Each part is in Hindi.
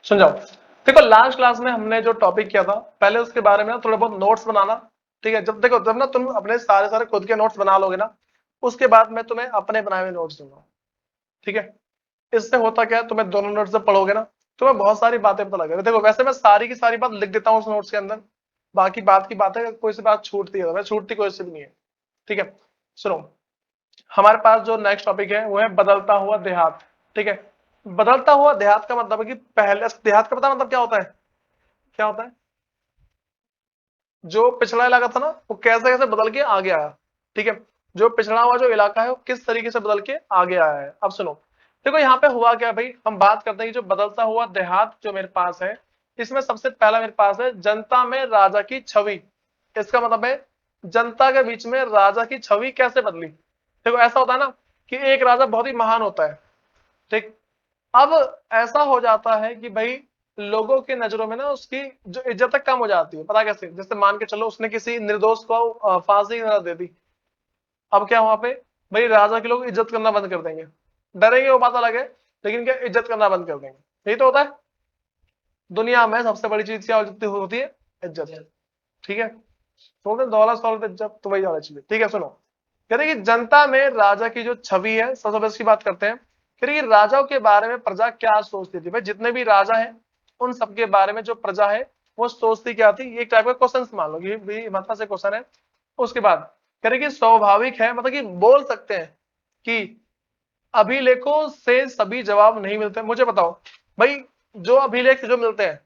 सुन जाओ। देखो लास्ट क्लास में हमने जो टॉपिक किया था पहले उसके बारे में ना थोड़ा बहुत नोट्स बनाना। ठीक है, जब देखो जब ना तुम अपने सारे सारे खुद के नोट्स बना लोगे ना, उसके बाद मैं तुम्हें अपने बनाए हुए नोट्स दूंगा। ठीक है, इससे होता क्या है, तुम्हें दोनों नोट्स जब पढ़ोगे ना तुम्हें बहुत सारी बातें पता लगेगी। देखो वैसे मैं सारी की सारी बात लिख देता हूँ उस नोट्स के अंदर, बाकी बात की बात है, कोई सी बात छूटती है तो मैं छूटती कोई सी भी नहीं है। ठीक है, सुनो, हमारे पास जो नेक्स्ट टॉपिक है वो है बदलता हुआ देहात। ठीक है, बदलता हुआ देहात का मतलब है कि पहले देहात का पता मतलब क्या होता है? क्या होता है? जो पिछड़ा इलाका था ना वो कैसे कैसे बदल के आगे आया। ठीक है, जो पिछड़ा हुआ जो इलाका है वो किस तरीके से बदल के आगे आया है। अब सुनो, देखो यहाँ पे हुआ क्या भाई, हम बात करते हैं कि जो बदलता हुआ देहात जो मेरे पास है, इसमें सबसे पहला मेरे पास है जनता में राजा की छवि। इसका मतलब है जनता के बीच में राजा की छवि कैसे बदली। देखो ऐसा होता है ना कि एक राजा बहुत ही महान होता है। ठीक, अब ऐसा हो जाता है कि भाई लोगों की नजरों में ना उसकी जो इज्जत है कम हो जाती है। पता कैसे? जैसे मान के चलो उसने किसी निर्दोष को फांसी की सजा दे दी। अब क्या वहां पे भाई राजा के लोग इज्जत करना बंद कर देंगे। डरेंगे वो बात अलग है, लेकिन क्या इज्जत करना बंद कर देंगे। यही तो होता है, दुनिया में सबसे बड़ी चीज क्या होती है? इज्जत। ठीक है, तो दौलत सौलत इज्जत तो वही ज्यादा चाहिए। ठीक है, सुनो, कह रहे कि जनता में राजा की जो छवि है, सबसे पहले इसकी बात करते हैं। कह रहे कि राजाओं के बारे में प्रजा क्या सोचती थी। भाई जितने भी राजा हैं उन सबके बारे में जो प्रजा है वो सोचती क्या थी, ये एक टाइप का क्वेश्चन मान लो, ये भी मतलब से क्वेश्चन है। उसके बाद कह रहे कि स्वाभाविक है, मतलब कि बोल सकते हैं कि अभिलेखों से सभी जवाब नहीं मिलते। मुझे बताओ भाई, जो अभिलेख जो मिलते हैं,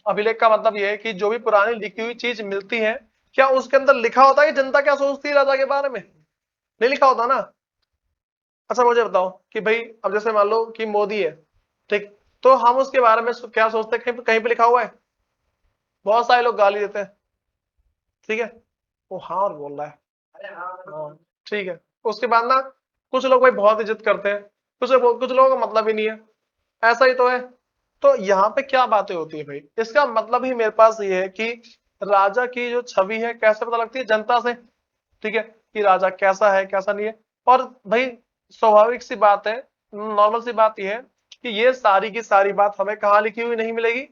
अभिलेख का मतलब ये है कि जो भी पुरानी लिखी हुई चीज मिलती है, क्या उसके अंदर लिखा होता है कि जनता क्या सोचती है राजा के बारे में? नहीं लिखा होता ना। अच्छा मुझे बताओ कि भाई अब जैसे मान लो कि मोदी है, ठीक, तो हम उसके बारे में क्या सोचते हैं? कहीं पे लिखा हुआ है? बहुत सारे लोग गाली देते हैं। ठीक है, वो हाँ और बोल रहा है। हाँ, ठीक है। उसके बाद ना कुछ लोग भाई बहुत इज्जत करते हैं, कुछ लोगों का मतलब ही नहीं है। ऐसा ही तो है। तो यहाँ पे क्या बातें होती है भाई, इसका मतलब ही मेरे पास ये है कि राजा की जो छवि है कैसे पता लगती है? जनता से। ठीक है, कि राजा कैसा है कैसा नहीं है। और भाई स्वाभाविक सी बात है, नॉर्मल सी बात यह है कि ये सारी की सारी बात हमें कहाँ लिखी हुई नहीं मिलेगी?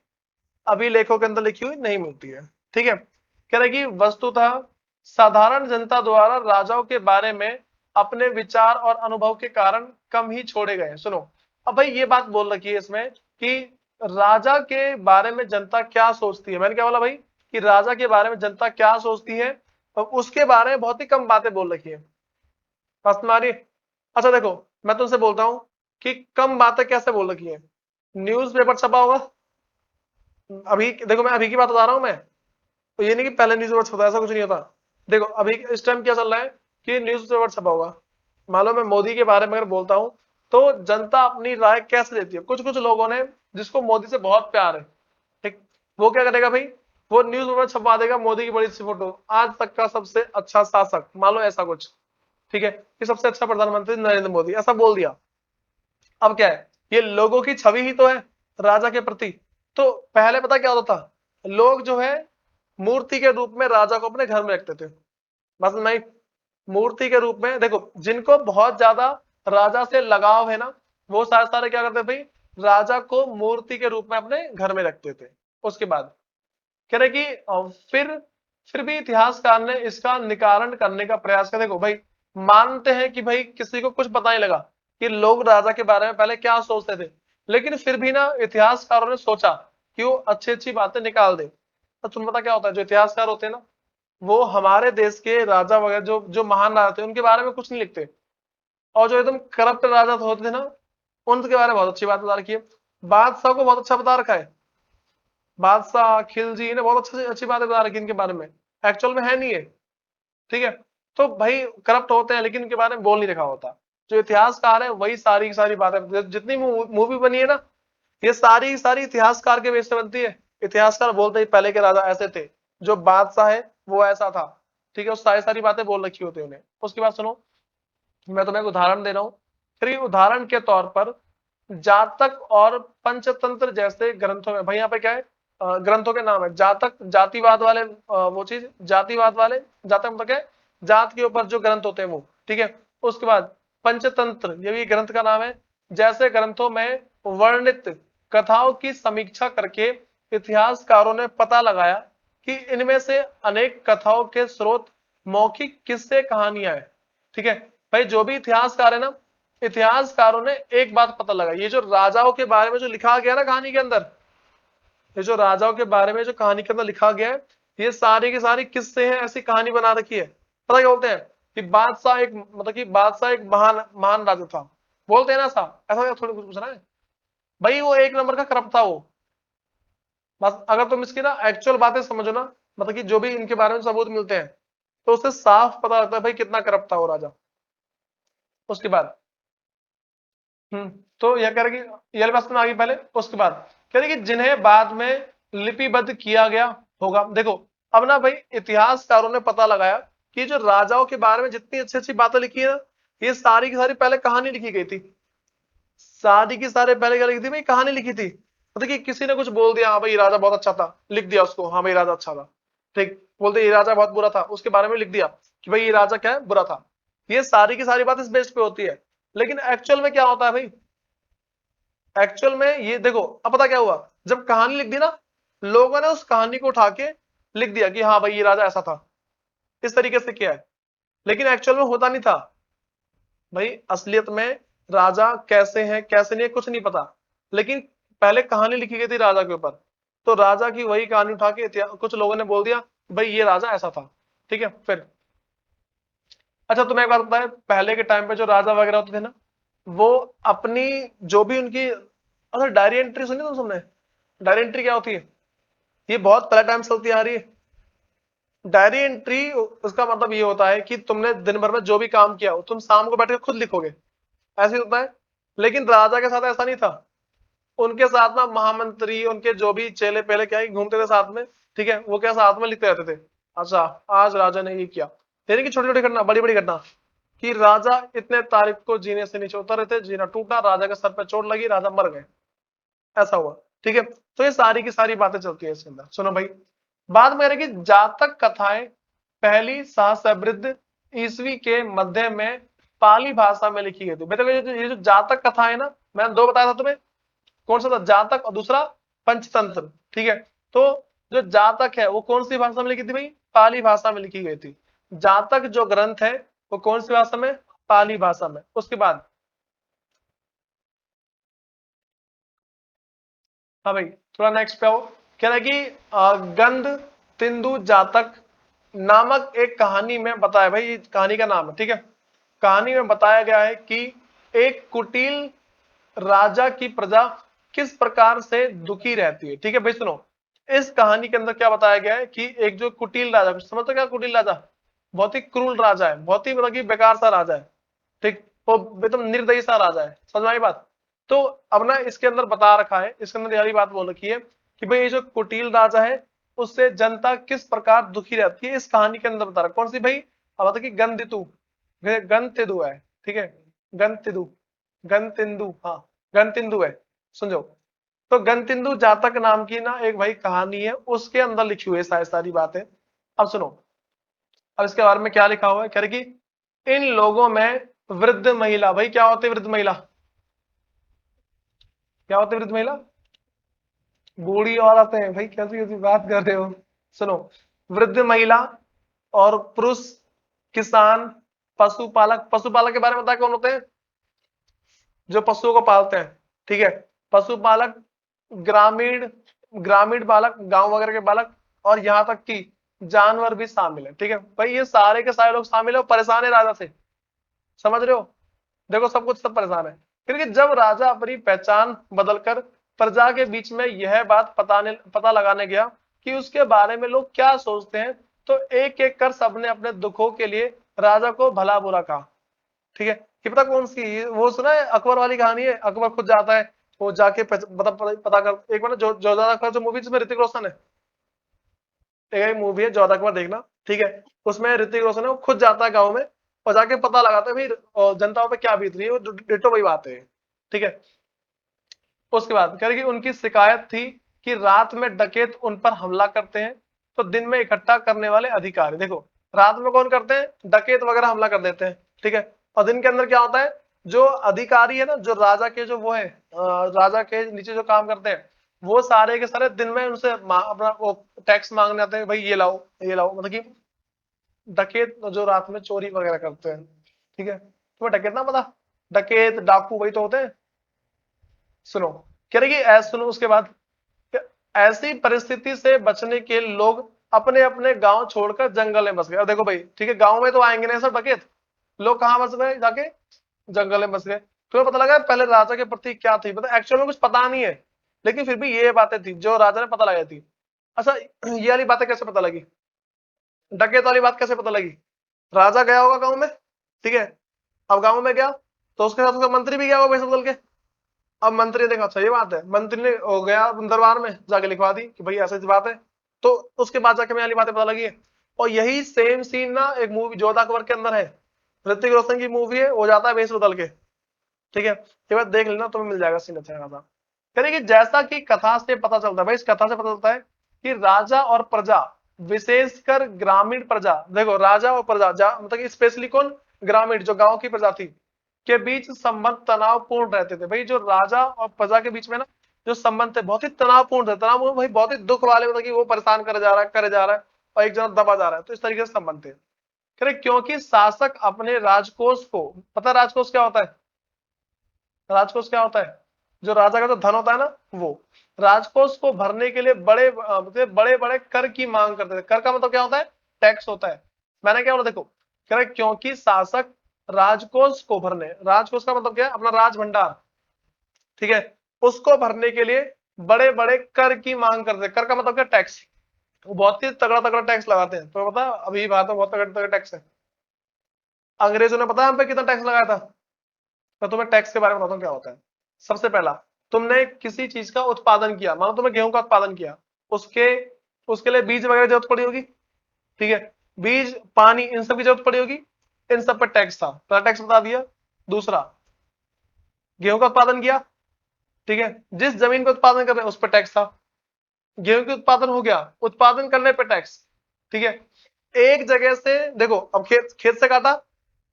अभिलेखों के अंदर लिखी हुई नहीं मिलती है। ठीक है, कह रहे कि वस्तुतः साधारण जनता द्वारा राजाओं के बारे में अपने विचार और अनुभव के कारण कम ही छोड़े गए। सुनो, अब भाई ये बात बोल रखी है इसमें कि राजा के बारे में जनता क्या सोचती है। मैंने क्या बोला भाई कि राजा के बारे में जनता क्या सोचती है, और उसके बारे में बहुत ही कम बातें बोल रखी है। बस तुम्हारी, अच्छा देखो, मैं तुमसे बोलता हूँ कि कम बातें कैसे बोल रखी है। न्यूज पेपर छपा होगा, अभी देखो मैं अभी की बात बता रहा हूँ मैं, तो ये नहीं कि पहले न्यूज पेपर छपा, ऐसा कुछ नहीं होता। देखो अभी इस टाइम क्या चल रहा है कि न्यूज पेपर छपा होगा, मान लो मैं मोदी के बारे में अगर बोलता हूँ, तो जनता अपनी राय कैसे देती है? कुछ कुछ लोगों ने जिसको मोदी से बहुत प्यार है, ठीक, वो क्या करेगा भाई, वो न्यूज पेपर छपवा देगा मोदी की बड़ी सी फोटो, आज तक का सबसे अच्छा शासक, मान लो ऐसा कुछ। ठीक है, कि सबसे अच्छा प्रधानमंत्री नरेंद्र मोदी, ऐसा बोल दिया। अब क्या है, ये लोगों की छवि ही तो है राजा के प्रति। तो पहले पता क्या होता था, लोग जो है मूर्ति के रूप में राजा को अपने घर में रखते थे। बस नहीं, मूर्ति के रूप में देखो, जिनको बहुत ज्यादा राजा से लगाव है ना, वो सारे सारे क्या करते थे भाई, राजा को मूर्ति के रूप में अपने घर में रखते थे। उसके बाद कह रहे कि फिर भी इतिहासकार ने इसका निवारण करने का प्रयास किया। देखो भाई, मानते हैं कि भाई किसी को कुछ पता नहीं लगा कि लोग राजा के बारे में पहले क्या सोचते थे, लेकिन फिर भी ना इतिहासकारों ने सोचा कि वो अच्छी अच्छी बातें निकाल दे। तो तुम्हें पता क्या होता है, जो इतिहासकार होते हैं ना, वो हमारे देश के राजा वगैरह जो जो महान राजा थे उनके बारे में कुछ नहीं लिखते, और जो एकदम करप्ट राजा होते थे ना, उनके बारे में बहुत अच्छी बात बता रखी है। बादशाह को बहुत अच्छा बता रखा है, बादशाह खिलजी ने बहुत अच्छी अच्छी बातें बता रखी इनके बारे में, एक्चुअल में है नहीं है। ठीक है, तो भाई करप्ट होते हैं लेकिन इनके बारे में बोल नहीं रखा होता। जो इतिहासकार है वही सारी की सारी बातें, जितनी मूवी बनी है ना, ये सारी की सारी इतिहासकार के बेस पे बनती है। इतिहासकार बोलते ही पहले के राजा ऐसे थे, जो बादशाह है वो ऐसा था। ठीक है, उस सारी सारी बातें बोल रखी होती है उन्हें। उसके बाद सुनो, मैं तुम्हें एक उदाहरण दे रहा हूँ। फिर उदाहरण के तौर पर जातक और पंचतंत्र जैसे ग्रंथों में, भाई यहाँ पे क्या है, ग्रंथों के नाम है जातक, जातिवाद वाले, वो चीज जातिवाद वाले, जातक मतलब क्या है, जात के ऊपर जो ग्रंथ होते हैं वो। ठीक है, उसके बाद पंचतंत्र, ये भी ग्रंथ का नाम है, जैसे ग्रंथों में वर्णित कथाओं की समीक्षा करके इतिहासकारों ने पता लगाया कि इनमें से अनेक कथाओं के स्रोत मौखिक किस्से कहानियां हैं। ठीक है भाई, जो भी इतिहासकार है ना, इतिहासकारों ने एक बात पता लगाई, ये जो राजाओं के बारे में जो लिखा गया ना कहानी के अंदर, ये जो राजाओं के बारे में जो कहानी के अंदर लिखा गया है, ये सारी की सारी किस्से हैं, ऐसी कहानी बना रखी है। पता क्या बोलते हैं कि बादशाह एक, मतलब कि बादशाह एक महान महान राजा था, बोलते हैं ना ऐसा थोड़ी कुछ पूछना है भाई, वो एक नंबर का करप्ट था वो। बस अगर तुम इसकी ना एक्चुअल बातें समझो ना, मतलब कि जो भी इनके बारे में सबूत मिलते हैं, तो उससे साफ पता लगता है भाई कितना करप्ट था वो राजा। उसके बाद तो यह कह रहे कि ये बात में आ गई पहले। उसके बाद कह रहे कि जिन्हें बाद में लिपिबद्ध किया गया होगा। देखो अब ना भाई, इतिहासकारों ने पता लगाया कि जो राजाओं के बारे में जितनी अच्छी अच्छी बातें लिखी है ना, ये सारी की सारी पहले कहानी लिखी गई थी। सारी की सारे पहले क्या लिखी थी भाई, कहानी लिखी थी। मतलब कि किसी ने कुछ बोल दिया, हाँ भाई ये राजा बहुत अच्छा था, लिख दिया उसको, हाँ भाई राजा अच्छा था। ठीक, बोलते ये राजा बहुत बुरा था, उसके बारे में लिख दिया कि भाई ये राजा क्या है, बुरा था। ये सारी की सारी बात इस बेस पे होती है। लेकिन एक्चुअल में क्या होता है भाई, एक्चुअल में ये देखो, अब पता क्या हुआ, जब कहानी लिख दी ना, लोगों ने उस कहानी को उठा के लिख दिया कि हाँ भाई ये राजा ऐसा था, इस तरीके से किया है। लेकिन एक्चुअल में होता नहीं था भाई, असलियत में राजा कैसे हैं कैसे नहीं है कुछ नहीं पता। लेकिन पहले कहानी लिखी गई थी राजा के ऊपर, तो राजा की वही कहानी उठा के कुछ लोगों ने बोल दिया भाई ये राजा ऐसा था। ठीक है फिर, अच्छा तुम्हें एक बात पता है, पहले के टाइम पे जो राजा वगैरह होते थे ना, वो अपनी जो भी उनकी, अच्छा डायरी एंट्री सुनी तुम सबने? डायरी एंट्री क्या होती है? ये बहुत पहले टाइम से चलती आ रही है। डायरी एंट्री उसका मतलब ये होता है कि तुमने दिन भर में जो भी काम किया हो, तुम शाम को बैठ के खुद लिखोगे, ऐसे ही होता है। लेकिन राजा के साथ ऐसा नहीं था, उनके साथ ना महामंत्री, उनके जो भी चेले पहले क्या ही घूमते थे साथ में, ठीक है, वो क्या साथ में लिखते रहते थे। अच्छा, आज राजा ने ये किया, यानी कि छोटी छोटी घटना, बड़ी बड़ी घटना, कि राजा इतने तारीख को जीने से नीचे उतर रहे थे, जीना टूटा, राजा के सर पे चोट लगी, राजा मर गए, ऐसा हुआ। ठीक है, तो ये सारी की सारी बातें चलती है इसके अंदर। सुनो भाई, बाद में कि जातक कथाएं पहली सहस्राब्द ईस्वी के मध्य में पाली भाषा में लिखी गई थी। बेटा ये जो जातक कथा है ना, मैंने दो बताया था तुम्हें, कौन सा था, जातक और दूसरा पंचतंत्र। ठीक है, तो जो जातक है वो कौन सी भाषा में लिखी थी भाई, पाली भाषा में लिखी गई थी। जातक जो ग्रंथ है वो कौन सी भाषा में, पाली भाषा में। उसके बाद हाँ भाई, थोड़ा नेक्स्ट पे आओ। कह रहा है कि गंध तिंदु जातक नामक एक कहानी में बताया, भाई कहानी का नाम है, ठीक है, कहानी में बताया गया है कि एक कुटिल राजा की प्रजा किस प्रकार से दुखी रहती है। ठीक है भाई सुनो, इस कहानी के अंदर क्या बताया गया है कि एक जो कुटिल राजा, समझते क्या कुटिल राजा, बहुत ही क्रूर राजा है, बहुत ही मतलब कि बेकार सा राजा है। ठीक, वो एकदम निर्दयी सा राजा है, समझ में आई बात? तो अब ना इसके अंदर बता रखा है, इसके अंदर यही बात बोल रखी है कि भाई ये जो कुटिल राजा है, उससे जनता किस प्रकार दुखी रहती है, इस कहानी के अंदर बता रहा। कौन सी भाई? अब बता कि गंधितु, गंतिदु है, ठीक है, गंतिदु, गंतिंदु, हाँ गंतिंदु है, समझो। तो गंतिंदु जातक नाम की ना एक भाई कहानी है, उसके अंदर लिखी हुई है सारी सारी बातें। अब सुनो, अब इसके बारे में क्या लिखा हुआ है, कह रहे कि इन लोगों में वृद्ध महिला, भाई क्या होती है वृद्ध महिला, क्या होती है वृद्ध महिला? बूढ़ी औरतें, भाई कैसी कैसी बात कर रहे हो। सुनो, वृद्ध महिला और पुरुष, किसान, पशुपालक, पशुपालक के बारे में बता कौन होते हैं, जो पशुओं को पालते हैं। ठीक है, पशुपालक, ग्रामीण, ग्रामीण बालक, गांव वगैरह के बालक, और यहाँ तक कि जानवर भी शामिल है। ठीक है भाई, ये सारे के सारे लोग शामिल है और परेशान है राजा से, समझ रहे हो? देखो सब कुछ सब परेशान है, क्योंकि जब राजा अपनी पहचान बदलकर प्रजा के बीच में यह बात पता लगाने गया कि उसके बारे में लोग क्या सोचते हैं, तो एक एक कर सबने अपने दुखों के लिए राजा को भला बुरा कहा। ठीक है, कि पता कौन सी, वो सुना है अकबर वाली कहानी है, अकबर खुद जाता है, वो जाके पता कर, एक बार जो ज्यादा अकबर जो मूवी जिसमें ऋतिक रोशन है, एक मूवी है ज्यादा अकबर, देखना, ठीक है, उसमें ऋतिक रोशन है, वो खुद जाता है गाँव में और जाके पता लगाता है भाई जनताओं पे क्या बीत रही है, वो डिटो वही बात है। ठीक है, उसके बाद कह रहे कि उनकी शिकायत थी कि रात में डकैत उन पर हमला करते हैं, तो दिन में इकट्ठा करने वाले अधिकारी, देखो रात में कौन करते हैं, डकैत वगैरह हमला कर देते हैं, ठीक है, और दिन के अंदर क्या होता है, जो अधिकारी है ना, जो राजा के जो वो है, राजा के नीचे जो काम करते हैं, वो सारे के सारे दिन में उनसे अपना वो टैक्स मांगने आते हैं, भाई ये लाओ ये लाओ, मतलब कि डकैत जो रात में चोरी वगैरह करते हैं। ठीक है, तुम्हें डकैत ना पता, डकैत डाकू वही तो होते हैं। सुनो, कह रहे कि सुनो उसके बाद कि ऐसी परिस्थिति से बचने के लोग अपने अपने गांव छोड़कर जंगल में बस गए। अब देखो भाई, ठीक है, गांव में तो आएंगे ना सब डकैत, लोग कहाँ बस गए जाके, जंगल में बस गए। तुम्हें पता लगा पहले राजा के प्रति क्या थी, मतलब एक्चुअल में कुछ पता नहीं है, लेकिन फिर भी ये बातें थी जो राजा ने पता लगाई थी। अच्छा, ये वाली बातें कैसे पता लगी, डकैत वाली बात कैसे पता लगी? राजा गया होगा गांव में, ठीक है, अब गांव में गया तो उसके साथ उसका मंत्री भी गया होगा पैसे बदल के। अब मंत्री ने देखा, अच्छा ये बात है, मंत्री ने हो गया दरबार में जाके लिखवा दी कि भाई ऐसी बात है, तो उसके बाद जाके मैं वाली बातें पता लगी है। और यही सेम सीन ना एक मूवी जोधा अकबर के अंदर है, ऋतिक रोशन की मूवी है, हो जाता है वेश बदल के। ठीक है, ये बात देख लेना, तुम्हें मिल जाएगा सीन अच्छा खासा। यानी कि जैसा कि कथा से पता चलता है भाई, इस कथा से पता चलता है कि राजा और प्रजा, विशेषकर ग्रामीण प्रजा, देखो राजा और प्रजा मतलब कि स्पेशली कौन, ग्रामीण जो गांव की प्रजा थी, के बीच संबंध तनावपूर्ण रहते थे। भाई जो राजा और प्रजा के बीच में ना जो संबंध थे बहुत ही तनावपूर्ण थे, तनावपूर्ण भाई बहुत ही दुख वाले, मतलब कि वो परेशान करे जा रहा है करे जा रहा है और एक जना दबा जा रहा है, तो इस तरीके से संबंध थे। कह रहे क्योंकि शासक अपने राजकोष को, पता राजकोष क्या होता है, राजकोष क्या होता है, जो राजा का जो धन होता है ना, वो राजकोष को भरने के लिए बड़े बड़े कर की मांग करते थे। कर का मतलब क्या होता है, टैक्स होता है। मैंने क्या बोला देखो, कह रहे क्योंकि शासक राजकोष को भरने, राजकोष का मतलब क्या है, अपना राज भंडार, ठीक है, उसको भरने के लिए बड़े बड़े कर की मांग करते हैं। कर का मतलब क्या, टैक्स। वो बहुत ही तगड़ा तगड़ा टैक्स लगाते हैं, तो पता अभी भारत में बहुत तगड़ा तगड़ा टैक्स है। अंग्रेजों ने पता है हम पे कितना टैक्स लगाया था? मैं तुम्हें टैक्स के बारे में बताता हूँ क्या होता है। सबसे पहला, तुमने किसी चीज का उत्पादन किया, मानो तुमने गेहूं का उत्पादन किया, उसके उसके लिए बीज वगैरह जरूरत पड़ी होगी, ठीक है, बीज पानी इन सब की जरूरत पड़ी होगी, इन सब पर टैक्स था, पहला टैक्स बता दिया। दूसरा, गेहूं का उत्पादन किया, ठीक है, जिस जमीन पे उत्पादन कर रहे हैं उस पर टैक्स था। गेहूं के उत्पादन हो गया, उत्पादन करने पे टैक्स, ठीक है, एक जगह से देखो, अब खेत खेत से काटा,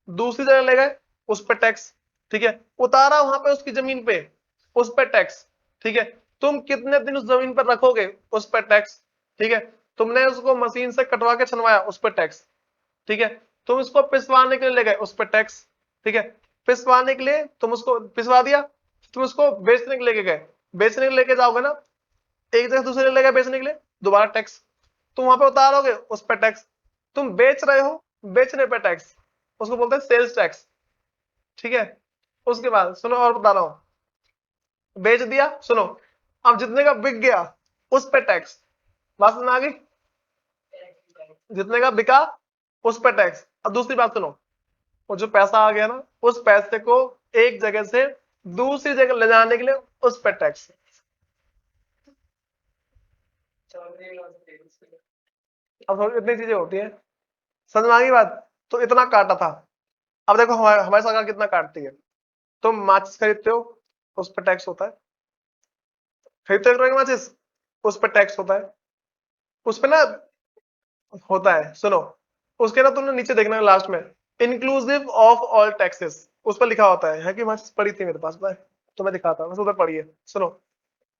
दूसरी जगह ले गए, उस पर टैक्स, ठीक है, उतारा वहां पे उसकी जमीन पे, उस पर टैक्स, ठीक है, तुम कितने दिन उस जमीन पर रखोगे, उस पर टैक्स, ठीक है, तुमने उसको मशीन से कटवा के छनवाया, उस पर टैक्स, ठीक है, तुम इसको पिसवाने के लिए ले गए, उस पर टैक्स, ठीक है, पिसवाने के लिए तुम उसको पिसवा दिया, तुम उसको बेचने के लिए गए, बेचने के लिए लेके जाओगे ना, एक जगह दूसरे ले गए बेचने के लिए, दोबारा टैक्स, तुम वहां पे उतारोगे, उस पर टैक्स, तुम बेच रहे हो, बेचने पे टैक्स, उसको बोलते हैं सेल्स टैक्स, ठीक है। उसके बाद सुनो और बता रहा हूं, बेच दिया, सुनो, अब जितने का बिक गया उस पे टैक्स, बात समझ में आ गई, जितने का बिका उस पे टैक्स। अब दूसरी बात सुनो, वो जो पैसा आ गया ना, उस पैसे को एक जगह से दूसरी जगह ले जाने के लिए उस पे टैक्स। अब इतनी चीजें होती हैं, समझ में आ गई बात, तो इतना काटा था। अब देखो हमारे हमारी सरकार कितना काटती है, तुम माचिस खरीदते हो, उस पर टैक्स होता है, खरीदते हो माचिस, उस पर टैक्स होता है, उस पर ना होता है, सुनो, उसके ना तुमने नीचे देखना है लास्ट में, इंक्लूसिव ऑफ ऑल टैक्सेस, उस पर लिखा होता है कि माचिस पड़ी थी मेरे पास, पता है तो मैं दिखाता बस, उधर पड़ी है, सुनो,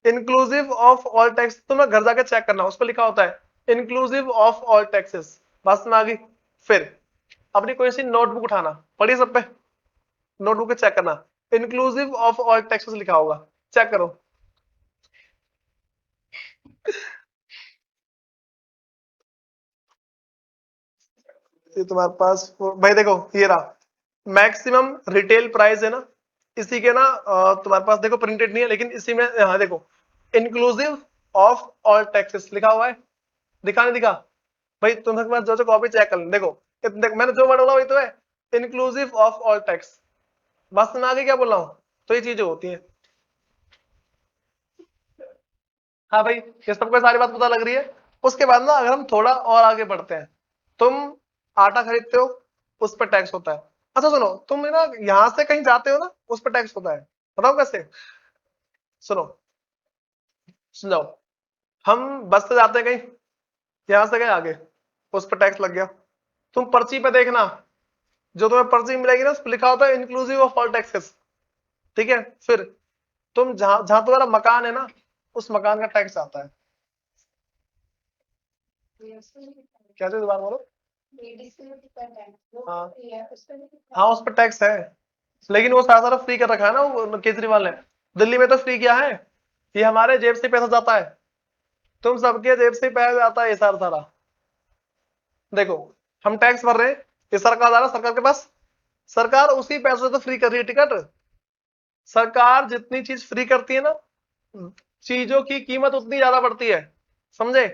इंक्लूसिव ऑफ ऑल टैक्स, तुम्हें घर जाके चेक करना, उस पर लिखा होता है इंक्लूसिव ऑफ ऑल टैक्सेस, बात में आ गई। फिर अपनी कोई सी नोटबुक उठाना, पढ़िए सब पे, नोटबुक पे चेक करना, इंक्लूसिव ऑफ ऑल टैक्सेस लिखा होगा, चेक करो। ये तुम्हारे पास भाई देखो, ये रहा मैक्सिमम रिटेल प्राइस है ना, इसी के ना तुम्हारे पास देखो प्रिंटेड नहीं है, लेकिन इसी में हाँ देखो, इंक्लूसिव ऑफ ऑल टैक्सेस लिखा हुआ है, दिखा नहीं दिखा? भाई तुम पास जो जो कॉपी चेक कर देखो, मैंने जो वर्ड बोला वही तो है, इंक्लूसिव ऑफ ऑल टैक्स, बस में आगे क्या बोल रहा हूँ, तो ये चीजें होती हैं। हाँ भाई, ये सबको सारी बात पता लग रही है। उसके बाद ना अगर हम थोड़ा और आगे बढ़ते हैं, तुम आटा खरीदते हो, उस पर टैक्स होता है। अच्छा सुनो, तुम ना यहाँ से कहीं जाते हो ना, उस पर टैक्स होता है, बताओ कैसे, सुनो, सुन जाओ, हम बस से जाते हैं कहीं, यहाँ से गए आगे, उस पर टैक्स लग गया। तुम पर्ची पे देखना, जो तुम्हें पर्ची मिलेगी ना उस पर लिखा होता है इंक्लूसिव ऑफ ऑल टैक्सेस। ठीक है, फिर तुम जहां जहां तुम्हारा मकान है ना उस मकान का टैक्स आता है। क्या चीज दोबारा बोलो। हाँ हाँ, उस पर टैक्स है, लेकिन वो सारा सारा फ्री कर रखा है ना वो केजरीवाल ने। दिल्ली में तो फ्री किया है, ये हमारे जेब से पैसा जाता है, तुम सबके जेब से पैसा जाता है ये सारा सारा। देखो हम टैक्स भर रहे हैं, ये सरकार जा रहा है सरकार के पास, सरकार उसी पैसे से तो फ्री कर रही है टिकट। सरकार जितनी चीज फ्री करती है ना, चीजों की कीमत उतनी ज्यादा बढ़ती है, समझे,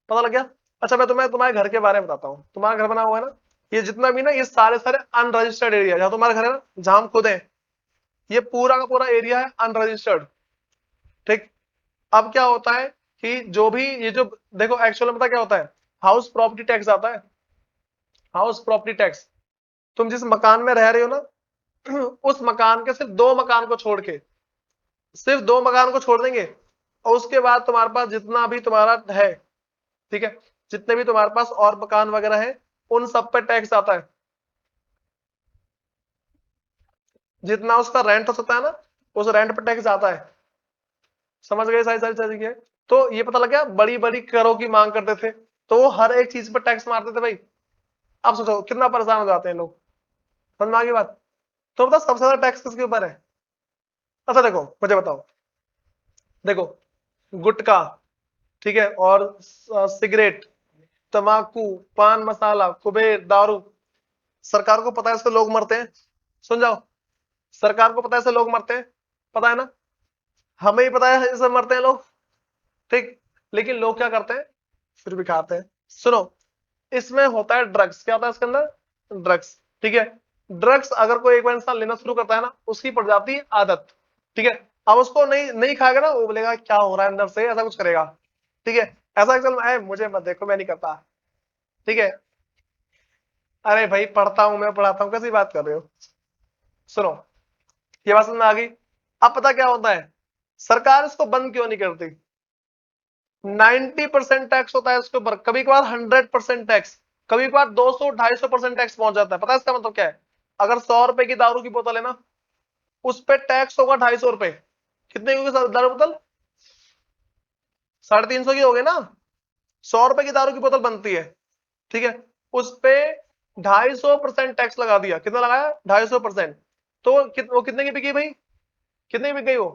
पता लग गया। अच्छा मैं तुम्हें तुम्हारे घर के बारे में बताता हूँ। तुम्हारा घर बना हुआ है ना, ये जितना भी ना ये सारे सारे अनरजिस्टर्ड एरिया, जहां तुम्हारा घर है ना जहां हम खुद हैं, ये पूरा का पूरा एरिया है अनरजिस्टर्ड। ठीक, अब क्या होता है कि जो भी ये जो देखो एक्चुअल में पता क्या होता है, हाउस प्रॉपर्टी टैक्स आता है। हाउस प्रॉपर्टी टैक्स, तुम जिस मकान में रह रहे हो ना उस मकान के सिर्फ दो मकान को छोड़ के, सिर्फ दो मकान को छोड़ देंगे, और उसके बाद तुम्हारे पास जितना भी तुम्हारा है, ठीक है, जितने भी तुम्हारे पास और मकान वगैरह है उन सब पे टैक्स आता है। जितना उसका रेंट हो सकता है ना उस रेंट पे टैक्स आता है। समझ गए सारी सारी चीजें। तो ये पता लग गया, बड़ी बड़ी करों की मांग करते थे तो वो हर एक चीज पर टैक्स मारते थे भाई। अब सोचो कितना परेशान हो जाते हैं लोग। समझ में आ गई बात। तो बता सबसे ज्यादा टैक्स किसके ऊपर है। अच्छा देखो मुझे बताओ, देखो गुटखा, ठीक है, और सिगरेट, तंबाकू, पान मसाला, कुबेर, दारू, सरकार को पता है इससे लोग मरते हैं। सुन जाओ, सरकार को पता है इससे लोग मरते हैं, पता है ना, हमें ही पता है इससे मरते हैं लोग। ठीक, लेकिन लोग क्या करते हैं, फिर भी खाते हैं। सुनो, इसमें होता है ड्रग्स, क्या होता है इसके अंदर, ड्रग्स। ठीक है, ड्रग्स अगर कोई एक बार इंसान लेना शुरू करता है ना उसकी पड़ जाती है आदत। ठीक है, अब उसको नहीं नहीं खाएगा ना वो बोलेगा क्या हो रहा है अंदर से, ऐसा कुछ करेगा। ठीक है, ऐसा चल मुझे मत देखो मैं नहीं करता। ठीक है, अरे भाई पढ़ता हूं मैं पढ़ाता हूँ, कैसी बात कर रहे हो। सुनो, ये बात समझ में आ गई। अब पता क्या होता है, सरकार इसको बंद क्यों नहीं करती। 90% टैक्स होता है इसके ऊपर, कभी कभार 100% टैक्स, कभी कभार 200-250% टैक्स पहुंच जाता है। पता है इसका मतलब क्या है, अगर 100 रुपए की दारू की बोतल है ना उस पर टैक्स होगा 250 रुपए। कितने की होगी दारू बोतल, 350 की होगी ना। 100 रुपए की दारू की बोतल बनती है, ठीक है, उस पे 250% टैक्स लगा दिया। कितना लगाया, 250%। तो वो कितने की बिकी भाई, कितने की बिक गई वो,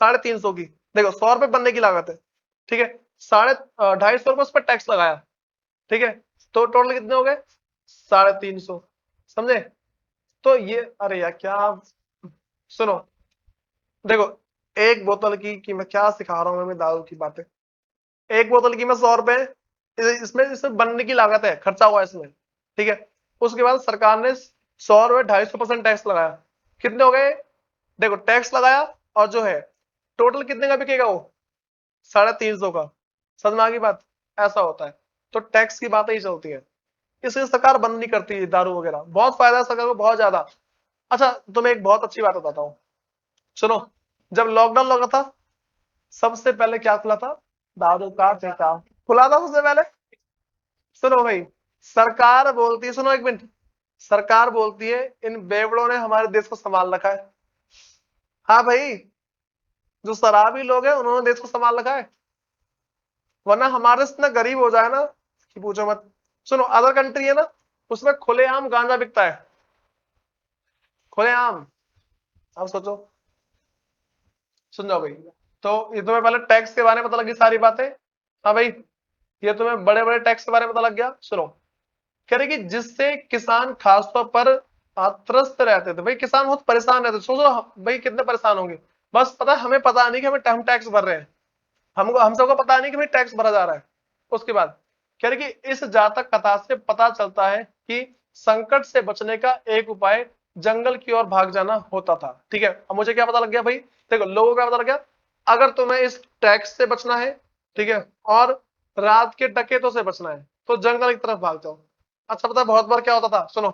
350 की। देखो 100 रुपए बनने की लागत है, ठीक है, साढ़े 250 रुपए उस पर टैक्स लगाया, ठीक है, तो टोटल कितने हो गए, 350। समझे। तो ये अरे यार क्या, सुनो, देखो एक बोतल की कीमत, क्या सिखा रहा हूं मैं दारू की बातें, एक बोतल की कीमत 100 रुपए, इसमें इसमें बनने की लागत है, खर्चा हुआ है इसमें, ठीक है, उसके बाद सरकार ने 100 रुपए 250% टैक्स लगाया, कितने हो गए, देखो टैक्स लगाया और जो है टोटल कितने का बिकेगा वो, 350 का। समझ में आ गई बात, ऐसा होता है। तो टैक्स की बातें ही चलती है, इसलिए सरकार बंद नहीं करती है दारू वगैरह, बहुत फायदा है सरकार को बहुत ज्यादा। अच्छा तुम्हें एक बहुत अच्छी बात बताता हूँ, सुनो, जब लॉकडाउन लगा था सबसे पहले क्या खुला था, दारू का ठेका खुला था सबसे पहले। सुनो भाई, सरकार बोलती है, सुनो एक मिनट, सरकार बोलती है इन बेवड़ों ने हमारे देश को संभाल रखा है। हाँ भाई, जो शराबी लोग हैं उन्होंने देश को संभाल रखा है, वरना हमारे से इतना गरीब हो जाए ना कि पूछो मत। सुनो अदर कंट्री है ना उसमें खुलेआम गांजा बिकता है, खुलेआम। अब सोचो, सुन जाओ भाई। तो ये तुम्हें पहले टैक्स के बारे में पता लगी सारी बातें। हाँ भाई, ये तुम्हें बड़े बड़े टैक्स के बारे में पता लग गया। सुनो, कह रहे कि जिससे किसान खासतौर पर त्रस्त रहते थे, भाई किसान बहुत परेशान रहते थे। सोचो भाई कितने परेशान होंगे, बस पता है हमें पता नहीं कि हम टैक्स भर रहे हैं, हमको हम सबको पता नहीं कि भाई टैक्स भरा जा रहा है। उसके बाद कह रहे कि इस जातक कथा से पता चलता है कि संकट से बचने का एक उपाय जंगल की ओर भाग जाना होता था। ठीक है, अब मुझे क्या पता लग गया भाई, देखो लोगों को क्या पता लग गया, अगर तुम्हें इस टैक्स से बचना है, ठीक है, और रात के डकैतों से बचना है तो जंगल की तरफ भाग जाओ। अच्छा पता है बहुत बार क्या होता था, सुनो,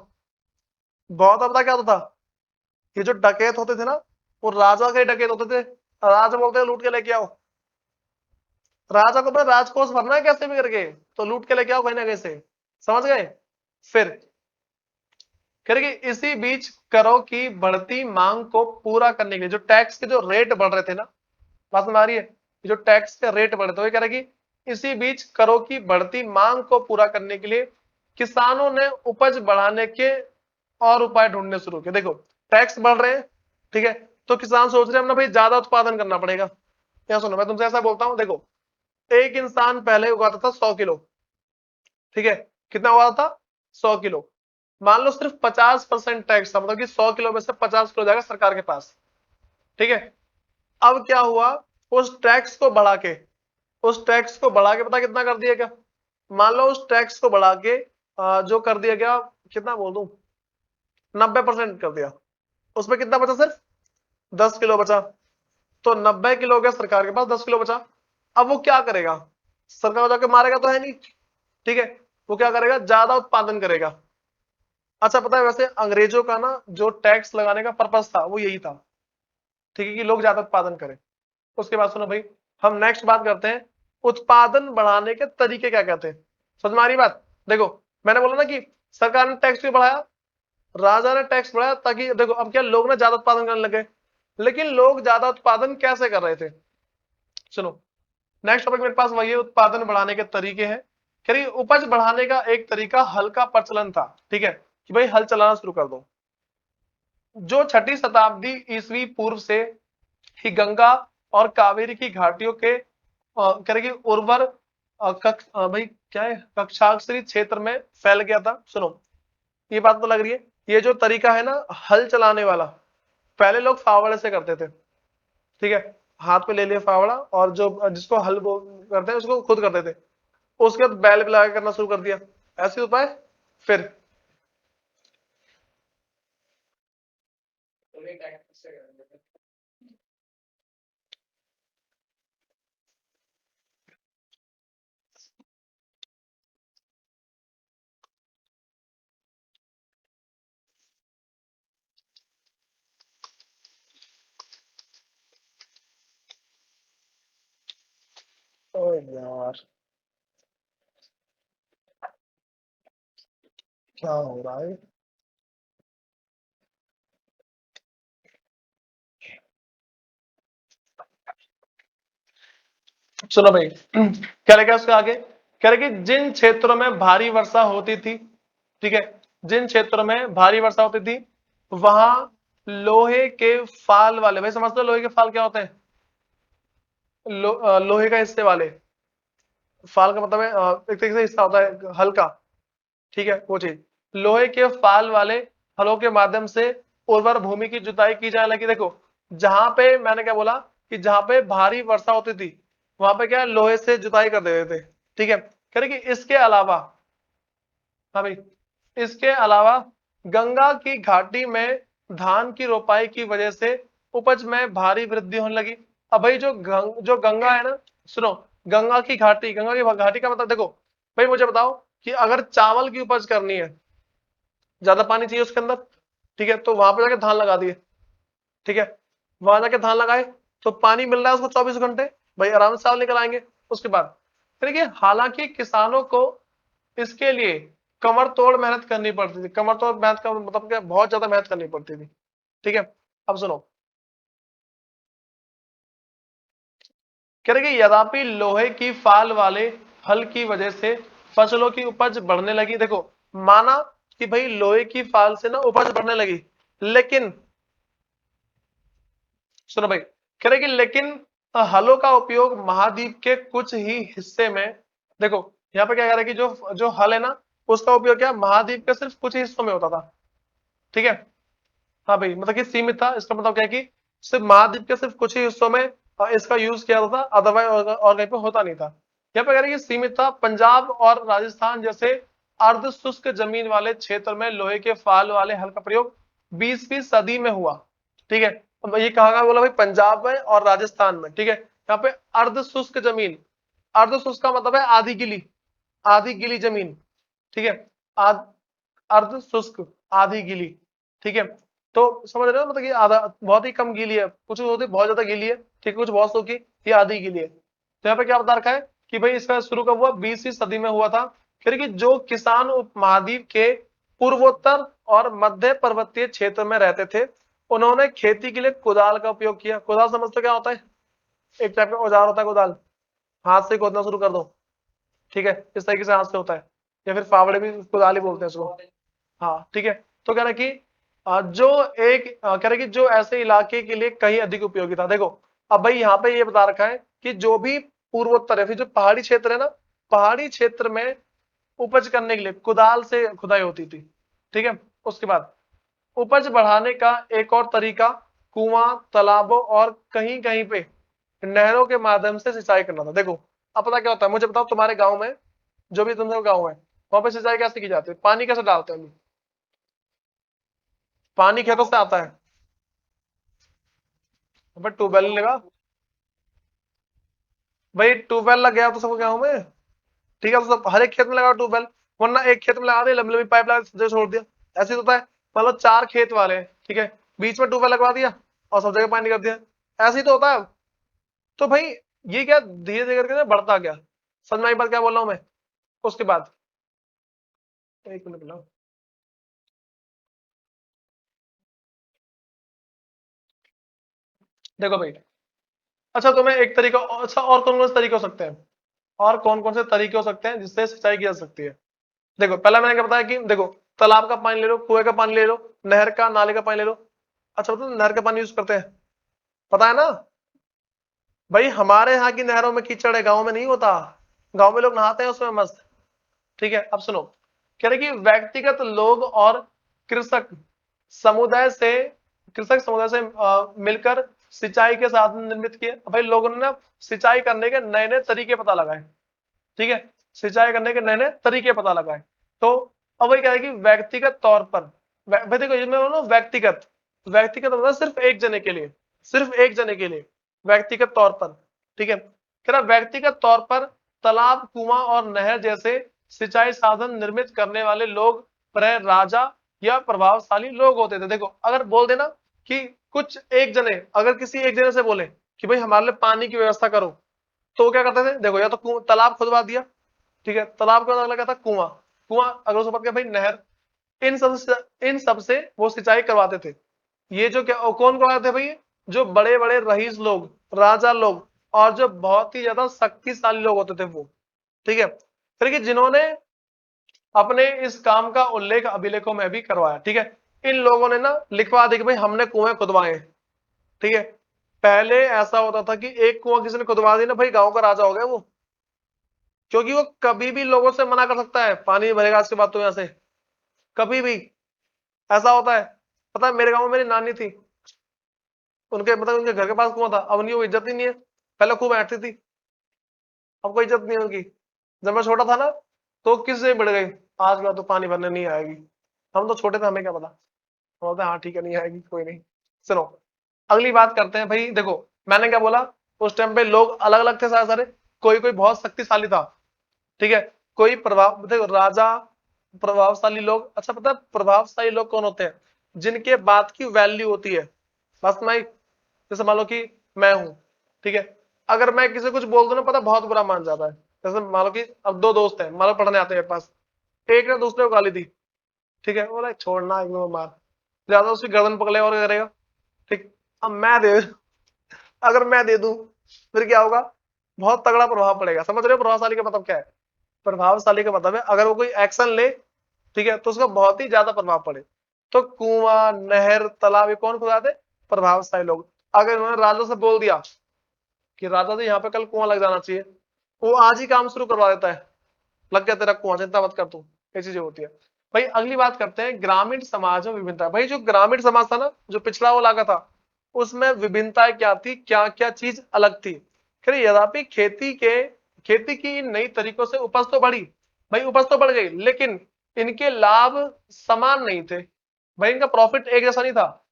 बहुत बार पता क्या होता था, ये जो डकैत होते थे ना वो राजा के डकैत होते थे। राजा बोलते हैं लूट के लेके आओ, राजा को अपना राजकोष भरना है कैसे भी करके, तो लूट के लेके आओ कहीं ना कहीं से। समझ गए। फिर कह रहे कि इसी बीच करों की बढ़ती मांग को पूरा करने के लिए जो टैक्स के जो रेट बढ़ रहे थे ना, बात समझ आ रही है, जो टैक्स के रेट बढ़ रहे थे, वो कह रहे कि इसी बीच करों की बढ़ती मांग को पूरा करने के लिए किसानों ने उपज बढ़ाने के और उपाय ढूंढने शुरू किए। देखो टैक्स बढ़ रहे हैं, ठीक है, तो किसान सोच रहे हैं अपना भाई ज्यादा उत्पादन करना पड़ेगा। क्या सुनो, मैं तुमसे ऐसा बोलता हूं, देखो एक इंसान पहले उगाता था 100 किलो, ठीक है, कितना उगाता था 100 किलो। मान लो सिर्फ 50% टैक्स था, मतलब कि 100 किलो में से 50 किलो जाएगा सरकार के पास, ठीक है। अब क्या हुआ, उस टैक्स को बढ़ा के, उस टैक्स को बढ़ा के पता कितना कर दिया क्या, मान लो उस टैक्स को बढ़ा के जो कर दिया गया, कितना बोल दूं, 90% कर दिया। उसमें कितना बचा, सिर्फ 10 किलो बचा। तो 90 किलो हो गया सरकार के पास, 10 किलो बचा। अब वो क्या करेगा, सरकार को जाके मारेगा तो है नहीं, ठीक है, वो क्या करेगा, ज्यादा उत्पादन करेगा। अच्छा पता है वैसे अंग्रेजों का ना जो टैक्स लगाने का पर्पस था वो यही था, ठीक है, कि लोग ज्यादा उत्पादन करें। उसके बाद सुनो भाई, हम नेक्स्ट बात करते हैं उत्पादन बढ़ाने के तरीके क्या कहते हैं। समझ में आ रही बात। देखो मैंने बोला ना कि सरकार ने टैक्स क्यों बढ़ाया, राजा ने टैक्स बढ़ाया ताकि देखो अब क्या लोग ना ज्यादा उत्पादन करने लगे। लेकिन लोग ज्यादा उत्पादन कैसे कर रहे थे, सुनो नेक्स्ट टॉपिक मेरे पास वही है, उत्पादन बढ़ाने के तरीके हैं। कह रही उपज बढ़ाने का एक तरीका हल का प्रचलन था, ठीक है, कि भाई हल चलाना शुरू कर दो। जो छठी शताब्दी ईसवी पूर्व से ही गंगा और कावेरी की घाटियों के कह रही उर्वर भाई क्या है कक्षाक्षरी क्षेत्र में फैल गया था। सुनो ये बात तो लग रही है, ये जो तरीका है ना हल चलाने वाला, पहले लोग फावड़े से करते थे, ठीक है, हाथ पे ले लिया फावड़ा और जो जिसको हल करते हैं उसको खुद करते थे। उसके बाद बैल भी लगा करना शुरू कर दिया, ऐसे उपाय। फिर ओ यार क्या हो रहा है। चलो भाई क्या लिखा है उसके आगे, कह रहे कि जिन क्षेत्रों में भारी वर्षा होती थी, ठीक है, जिन क्षेत्रों में भारी वर्षा होती थी वहां लोहे के फाल वाले, भाई समझते हो लोहे के फाल क्या होते हैं, लोहे का हिस्से वाले, फाल का मतलब है एक तरीके से हिस्सा होता है हल्का, ठीक है, वो चीज लोहे के फाल वाले हलों के माध्यम से उर्वर भूमि की जुताई की जाने लगी। देखो जहां पे मैंने क्या बोला कि जहां पे भारी वर्षा होती थी वहां पे क्या है, लोहे से जुताई कर देते थे, ठीक है। कह रहे कि इसके अलावा, हाँ भाई, इसके अलावा गंगा की घाटी में धान की रोपाई की वजह से उपज में भारी वृद्धि होने लगी। अब भाई जो गंगा है ना, सुनो गंगा की घाटी, गंगा की घाटी का मतलब देखो भाई मुझे बताओ कि अगर चावल की उपज करनी है, ज्यादा पानी चाहिए उसके अंदर, ठीक है, तो वहां पे जाके धान लगा दिए, ठीक है, वहां जाके धान लगाए तो पानी मिल रहा है उसको 24 घंटे, भाई आराम से चावल निकल आएंगे। उसके बाद देखिए हालांकि किसानों को इसके लिए कमर तोड़ मेहनत करनी पड़ती थी, कमर तोड़ मेहनत का मतलब क्या, बहुत ज्यादा मेहनत करनी पड़ती थी, ठीक है। अब सुनो कह रहे कि यद्यपि लोहे की फाल वाले हल की वजह से फसलों की उपज बढ़ने लगी। देखो माना कि भाई लोहे की फाल से ना उपज बढ़ने लगी, लेकिन सुनो भाई कह रहे कि लेकिन हलों का उपयोग महाद्वीप के कुछ ही हिस्से में, देखो यहाँ पे क्या कह रहा है कि जो जो हल है ना उसका उपयोग क्या महाद्वीप के सिर्फ कुछ ही हिस्सों में होता था, ठीक है। हाँ भाई मतलब कि सीमित था, इसका मतलब क्या है कि सिर्फ महाद्वीप के सिर्फ कुछ ही हिस्सों में इसका यूज किया जाता था, अदरवाइज और कहीं पे होता नहीं था। यहाँ पे कह रहे हैं कि सीमित था, पंजाब और राजस्थान जैसे अर्ध शुष्क जमीन वाले क्षेत्र में लोहे के फाल वाले हल का प्रयोग 20वीं सदी में हुआ, ठीक है। अब ये कहाँ बोला भाई, पंजाब में और राजस्थान में, ठीक है। यहाँ पे अर्ध शुष्क जमीन, अर्ध शुष्क का मतलब है आधी गिली, आधी गिली जमीन, ठीक है, अर्ध शुष्क आधी गीली, ठीक है। तो समझ रहे हो मतलब कि आधा बहुत ही कम गीली है, कुछ होती बहुत ज्यादा गीली है, ठीक है, कुछ बहुत सूखी, ये आधी गीली है। तो यहाँ पे क्या बता रखा है कि भाई इसका शुरू कब हुआ, 20वीं सदी में हुआ था। फिर कि जो किसान उपमहाद्वीप के पूर्वोत्तर और मध्य पर्वतीय क्षेत्र में रहते थे। उन्होंने खेती के लिए कुदाल का उपयोग किया। कुदाल समझते क्या होता है? एक टाइप का औजार होता है कुदाल, हाथ से खोदना शुरू कर दो, ठीक है, इस तरीके से हाथ से होता है, या फिर फावड़े भी कुदाल ही बोलते हैं उसको। हाँ ठीक है। तो कह रहा है कि जो एक कह रहा है कि जो ऐसे इलाके के लिए कहीं अधिक उपयोगी था। देखो अब भाई यहाँ पे ये बता रखा है कि जो भी पूर्वोत्तर है, फिर जो पहाड़ी क्षेत्र है ना, पहाड़ी क्षेत्र में उपज करने के लिए कुदाल से खुदाई होती थी, ठीक है। उसके बाद उपज बढ़ाने का एक और तरीका कुआं, तालाबों और कहीं कहीं पे नहरों के माध्यम से सिंचाई करना था। देखो अब पता क्या होता है, मुझे बताओ तुम्हारे गांव में, जो भी तुम्हारे गांव है, वहां पे सिंचाई कैसे की जाती है? पानी कैसे डालते हैं हम? पानी खेतों से आता है, बट ट्यूबवेल नहीं लगा भाई। ट्यूबवेल लग गया तो सबको गाँव में, ठीक है, तो सब हर एक खेत में लगा ट्यूबवेल, वरना एक खेत में लगा दे लंबी लंबी पाइप लगा दे, छोड़ दिया। ऐसे ही होता है। मतलब 4 खेत वाले हैं, ठीक है, बीच में ट्यूबवेल लगवा दिया और सब जगह पानी कर दिया। ऐसे ही तो होता है। तो भाई ये क्या धीरे धीरे करके ना बढ़ता गया। समझ में आई बात क्या बोल रहा हूं मैं? उसके बाद एक मिनट लो। देखो भाई, अच्छा तुम्हें एक तरीका, अच्छा और कौन कौन से तरीके हो सकते हैं, और कौन कौन से तरीके हो सकते हैं जिससे सिंचाई की जा सकती है? देखो पहला मैंने क्या बताया कि देखो, तालाब का पानी ले लो, कुएं का पानी ले लो, नहर का, नाले का पानी ले लो। अच्छा बताओ नहर का पानी यूज करते हैं, पता है ना? भाई हमारे यहाँ की नहरों में कीचड़ है, गाँव में नहीं होता। गाँव में लोग नहाते हैं उसमें मस्त, ठीक है। अब सुनो, कह रहे कि व्यक्तिगत लोग और कृषक समुदाय से कृषक समुदाय से मिलकर सिंचाई के साधन निर्मित किए। भाई लोगों ने ना सिंचाई करने के नए नए तरीके पता लगाए, ठीक है, सिंचाई करने के नए नए तरीके पता लगाए। तो अब वही कह रहे कि व्यक्तिगत तौर पर, भाई देखो इसमें बोलो व्यक्तिगत, व्यक्तिगत मतलब सिर्फ एक जने के लिए, सिर्फ एक जने के लिए व्यक्तिगत तौर पर, ठीक है। कह रहा व्यक्तिगत तौर पर तालाब, कुआं और नहर जैसे सिंचाई साधन निर्मित करने वाले लोग प्राय राजा या प्रभावशाली लोग होते थे। देखो अगर बोल देना कि कुछ एक जने, अगर किसी एक जने से बोले कि भाई हमारे लिए पानी की व्यवस्था करो, तो वो क्या करते थे? देखो या तो तालाब खुदवा दिया, ठीक है, तालाब के बाद अगला क्या था? कुआं, कुआं अगर उसके बाद क्या भाई नहर। इन सब से वो सिंचाई करवाते थे। ये जो क्या कौन करवाते थे भाई? जो बड़े बड़े रईस लोग, राजा लोग, और जो बहुत ही ज्यादा शक्तिशाली लोग होते थे वो, ठीक है, फिर कि जिन्होंने अपने इस काम का उल्लेख अभिलेखों में भी करवाया, ठीक है। इन लोगों ने ना लिखवा दी कि भाई हमने कुएं खुदवाए, ठीक है। पहले ऐसा होता था कि एक कुआं किसी ने खुदवा दी ना भाई, गांव का राजा हो गया वो, क्योंकि वो कभी भी लोगों से मना कर सकता है, पानी भरेगा इसके बाद तो यहां से, कभी भी ऐसा होता है। पता है मेरे गांव में मेरी नानी थी, उनके मतलब उनके घर के पास कुआं था, अब उनकी वो इज्जत ही नहीं है। पहले खूब बैठती थी, अब कोई इज्जत नहीं है उनकी। जब मैं छोटा था ना, तो किससे बढ़ गई, आज के बाद तो पानी भरने नहीं आएगी। हम तो छोटे थे, हमें क्या पता। हम बोलते हाँ ठीक है, नहीं आएगी कोई नहीं। सुनो अगली बात करते हैं भाई। देखो मैंने क्या बोला, उस टाइम पे लोग अलग अलग थे सारे सारे, कोई कोई बहुत शक्तिशाली था, ठीक है, कोई प्रभाव, देखो राजा, प्रभावशाली लोग। अच्छा पता है प्रभावशाली लोग कौन होते हैं? जिनके बात की वैल्यू होती है। बस मैं, जैसे मान लो कि मैं हूं, ठीक है, अगर मैं किसी कुछ बोल दूं ना, पता बहुत बुरा मान जाता है। जैसे मान लो कि अब 2 दोस्त हैं, मान लो पढ़ने आते हैं मेरे पास, एक ने दूसरे को गाली दी, ठीक है, बोला छोड़ना एक में मार, ज्यादा उसकी गर्दन पकड़े और क्या करेगा, ठीक। अब मैं दे, अगर मैं दे दूं फिर क्या होगा? बहुत तगड़ा प्रभाव पड़ेगा। समझ रहे हो प्रभावशाली का मतलब क्या है? प्रभावशाली का मतलब है अगर वो कोई एक्शन ले, ठीक है, तो उसका बहुत ही ज्यादा प्रभाव पड़े। तो कुआं, नहर, तालाब ये कौन खुदाते? प्रभावशाली लोग। अगर उन्होंने राजा से बोल दिया कि राजा जी यहाँ पे कल कुआं लग जाना चाहिए, वो आज ही काम शुरू करवा देता है, लग गया तेरा कुआं, चिंता मत कर तू। ये चीजें होती है। भाई अगली बात करते हैं ग्रामीण समाज में विभिन्नता। भाई जो ग्रामीण समाज था ना, जो पिछड़ा वो इलाका था, उसमें विभिन्नताएं क्या थी, क्या क्या चीज अलग थी? फिर यद्यपि खेती की इन नई तरीकों से उपज तो बढ़ी, भाई उपज तो बढ़ गई, लेकिन इनके लाभ समान नहीं थे। भाई इनका प्रॉफिट एक जैसा नहीं था।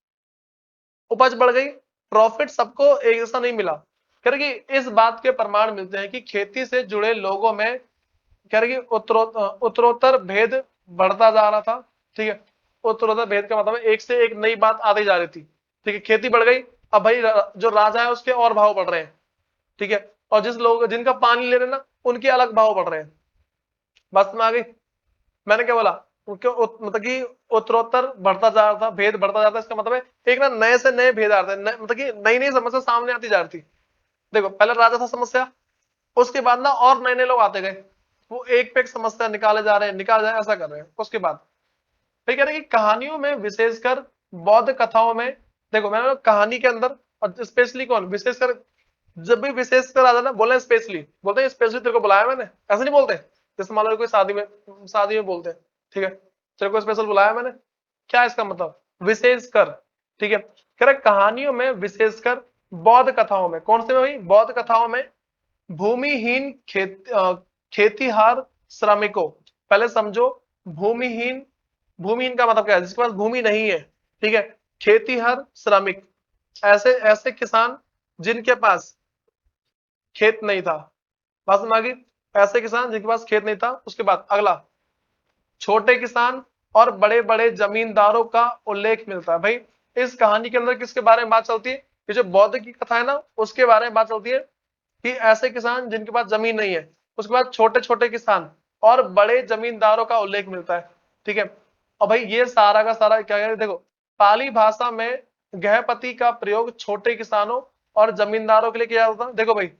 उपज बढ़ गई, प्रॉफिट सबको एक जैसा नहीं मिला। कह रहे कि इस बात के प्रमाण मिलते हैं कि खेती से जुड़े लोगों में, कह रहे कि उत्तरोत्तर भेद बढ़ता जा रहा था, ठीक है। उत्तरोत्तर भेद का मतलब है एक से एक नई बात आती जा रही थी, ठीक है, खेती बढ़ गई। अब भाई जो राजा है उसके और भाव बढ़ रहे हैं, ठीक है, और जिस लोग जिनका पानी ले रहे हैं ना, उनके अलग भाव बढ़ रहे हैं। बस में आ गई। मैंने क्या बोला? मतलब कि उत्तरोत्तर बढ़ता जा रहा था, भेद बढ़ता जाता है। इसका मतलब है एक ना नए से नए भेद आ रहे थे, मतलब कि नई नई समस्या सामने आती जा रही थी। देखो पहले राजा था समस्या, उसके बाद ना और नए नए लोग आते गए, वो एक पे एक समस्या निकाले जा रहे हैं, निकाले जा रहे हैं, ऐसा कर रहे हैं। उसके बाद फिर कह रहे हैं कि कहानियों में विशेषकर बौद्ध कथाओं में, देखो मैंने कहानी के अंदर, और स्पेशली कौन विशेषकर, जब भी विशेषकर आ जाना बोले स्पेशली, बोलते हैं स्पेशली तेरे को बुलाया मैंने, ऐसे नहीं बोलते। जैसे मान लो कोई शादी में बोलते हैं, ठीक है, तेरे को स्पेशल बुलाया मैंने, क्या इसका मतलब, विशेषकर। ठीक है, कह रहे कहानियों में विशेषकर बौद्ध कथाओं में, कौन से में भाई, बौद्ध कथाओं में भूमिहीन खेतीहार श्रमिकों, पहले समझो, भूमिहीन, भूमिहीन का मतलब क्या है, जिसके पास भूमि नहीं है, ठीक है, खेतीहर श्रमिक, ऐसे ऐसे किसान जिनके पास खेत नहीं था। बात समझ आ गई, ऐसे किसान जिनके पास खेत नहीं था। उसके बाद अगला, छोटे किसान और बड़े बड़े जमींदारों का उल्लेख मिलता है। भाई इस कहानी के अंदर किसके बारे में बात चलती है, ये जो बौद्ध की कथा है ना, उसके बारे में बात चलती है कि ऐसे किसान जिनके पास जमीन नहीं है। उसके बाद छोटे छोटे किसान और बड़े जमींदारों का उल्लेख मिलता है, ठीक है। और भाई ये सारा का सारा क्या है, देखो पाली भाषा में गृहपति का प्रयोग छोटे किसानों और जमींदारों के लिए किया जाता था। देखो भाई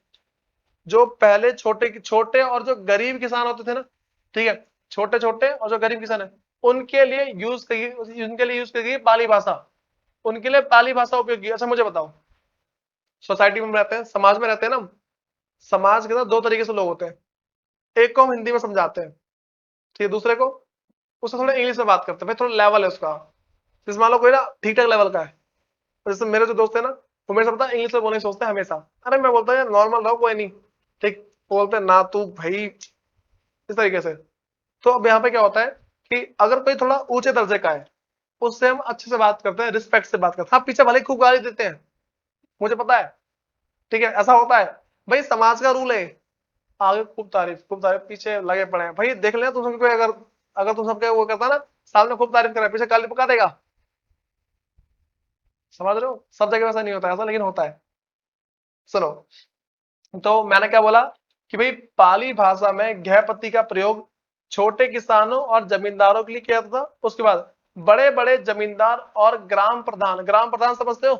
जो पहले छोटे छोटे और जो गरीब किसान होते थे ना, ठीक है, छोटे छोटे और जो गरीब किसान है, उनके लिए यूज करी पाली भाषा, उनके लिए पाली भाषा उपयोग की। अच्छा मुझे बताओ, सोसाइटी में रहते हैं, समाज में रहते हैं ना, समाज के अंदर दो तरीके से लोग होते हैं। एक को हम हिंदी में समझाते हैं, ठीक है, दूसरे को उससे थोड़ा इंग्लिश में बात करते हैं, भाई थोड़ा लेवल है उसका। जैसे मान लो कोई ना ठीक ठाक लेवल का है, जैसे मेरे जो दोस्त है ना, वो मेरे से पता इंग्लिश में बोलने की सोचते हैं हमेशा। अरे मैं बोलता हूँ यार नॉर्मल रहो, कोई नहीं, ठीक। वो बोलते हैं ना तू भाई, इस तरीके से। तो अब यहाँ पे क्या होता है कि अगर कोई थोड़ा ऊंचे दर्जे का है, उससे हम अच्छे से बात करते हैं, रिस्पेक्ट से बात करते हैं। हाँ पीछे भले ही खूब गाली देते हैं, मुझे पता है, ठीक है, ऐसा होता है, भाई समाज का रूल है। आगे खूब तारीफ, पीछे लगे पड़े हैं। भाई देख लेना तुम सबको, अगर अगर तुम सबके वो करता ना, सामने खूब तारीफ करे, पीछे गाली पका देगा। समझ रहे हो, सब जगह वैसा नहीं होता ऐसा, लेकिन होता है। सुनो, तो मैंने क्या बोला कि भाई पाली भाषा में गृहपति का प्रयोग छोटे किसानों और जमींदारों के लिए किया जाता था। उसके बाद बड़े बड़े जमींदार और ग्राम प्रधान समझते हो,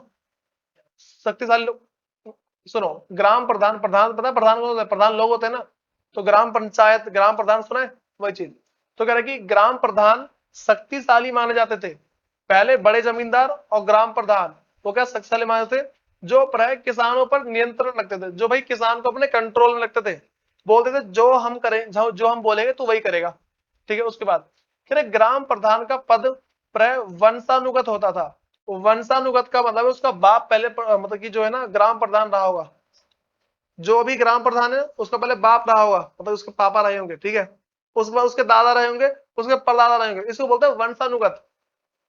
शक्तिशाली लोग। सुनो, ग्राम प्रधान, प्रधान पता है प्रधान कौन होता है, प्रधान लोग होते हैं ना, तो ग्राम पंचायत, ग्राम प्रधान सुना है, वही चीज। तो कह रहे कि ग्राम प्रधान शक्तिशाली माने जाते थे। पहले बड़े जमींदार और ग्राम प्रधान वो क्या शक्तिशाली माने थे, जो प्राय किसानों पर नियंत्रण रखते थे, जो भाई किसान को अपने कंट्रोल में रखते थे। बोलते थे जो हम करें, जो हम बोलेंगे तू वही करेगा, ठीक है। उसके बाद कह रहे ग्राम प्रधान का पद प्राय वंशानुगत होता था। वंशानुगत का मतलब है उसका बाप पहले मतलब कि जो है ना ग्राम प्रधान रहा होगा, जो भी ग्राम प्रधान है उसका पहले बाप रहा होगा, मतलब उसके पापा रहे होंगे, ठीक है, उसके बाद उसके दादा रहे होंगे, उसके परदादा रहे होंगे। इसको बोलते हैं वंशानुगत।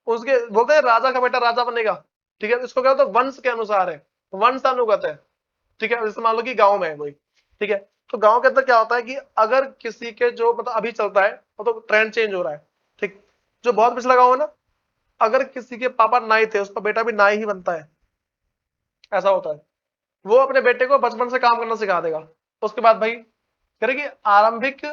उसके बोलते हैं राजा का बेटा राजा बनेगा, ठीक है, इसको क्या होता है, वंश के अनुसार है, वंशानुगत है, ठीक है। जैसे मान लो कि गांव में है कोई, ठीक है, तो गांव के अंदर क्या होता है कि अगर किसी के जो मतलब अभी चलता है, तो ट्रेंड चेंज हो रहा है, ठीक, जो बहुत पिछला गांव है ना, अगर किसी के पापा नाई थे, उसका बेटा भी नाई ही बनता है, ऐसा होता है। वो अपने बेटे को बचपन से काम करना सिखा देगा। उसके बाद भाई करेगी आरंभिक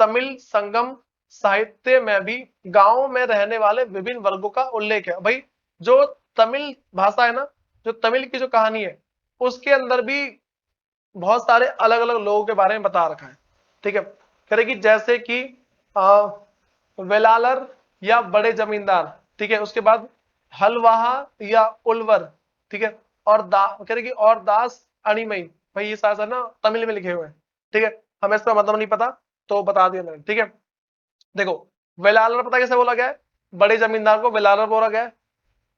तमिल संगम साहित्य में भी गांव में रहने वाले विभिन्न वर्गों का उल्लेख है। भाई जो तमिल भाषा है ना, जो तमिल की जो कहानी है, उसके अंदर भी बहुत सारे अलग अलग लोगों के बारे में बता रखा है, ठीक है। करेगी जैसे कि आ, वेलालर या बड़े जमींदार, ठीक है। उसके बाद हलवाहा या उलवर, ठीक है, और करेगी और दास अणिमई। भाई ये सारा ना तमिल में लिखे हुए हैं, ठीक है, हमें इसका मतलब नहीं पता, तो बता दिया मैंने, ठीक है। देखो वेलालर पता कैसे बोला गया है, बड़े जमींदार को वेलालर बोला गया है,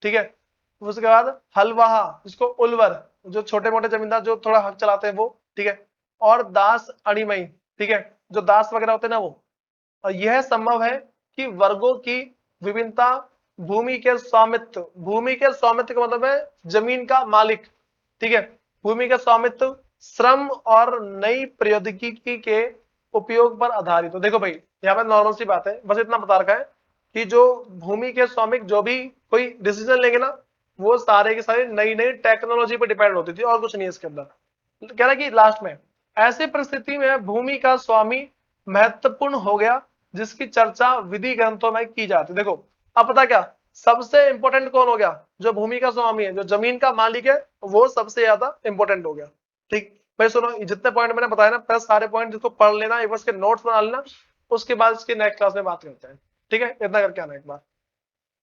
ठीक है। उसके बाद हलवाहा, जिसको उलवर, जो छोटे मोटे जमींदार जो थोड़ा हक चलाते हैं वो, ठीक है, और दास अणिमई, ठीक है, जो दास वगैरह होते हैं ना वो। और यह संभव है कि वर्गों की विभिन्नता भूमि के स्वामित्व का मतलब है जमीन का मालिक, ठीक है, भूमि का स्वामित्व, श्रम और नई प्रौद्योगिकी के उपयोग पर आधारित हो। देखो भाई यहाँ पे नॉर्मल सी बात है, बस इतना बता रखा है कि जो भूमि के स्वामिक जो भी कोई डिसीजन लेंगे ना, वो सारे के सारे नई नई टेक्नोलॉजी पर डिपेंड होती थी, और कुछ नहीं है इसके अंदर। तो कह रहा है कि लास्ट में ऐसी परिस्थिति में भूमि का स्वामी महत्वपूर्ण हो गया जिसकी चर्चा विधि ग्रंथों में की जाती है। देखो अब पता क्या, सबसे इंपॉर्टेंट कौन हो गया, जो भूमि का स्वामी है, जो जमीन का मालिक है, वो सबसे ज्यादा इंपॉर्टेंट हो गया। ठीक भाई सुनो, जितने पॉइंट मैंने बताया ना, पहले सारे पॉइंट जिसको पढ़ लेना, एक बार इसके नोट्स बना लेना, उसके बाद इसके नेक्स्ट क्लास में बात करते हैं। ठीक है, इतना करके आना एक बार।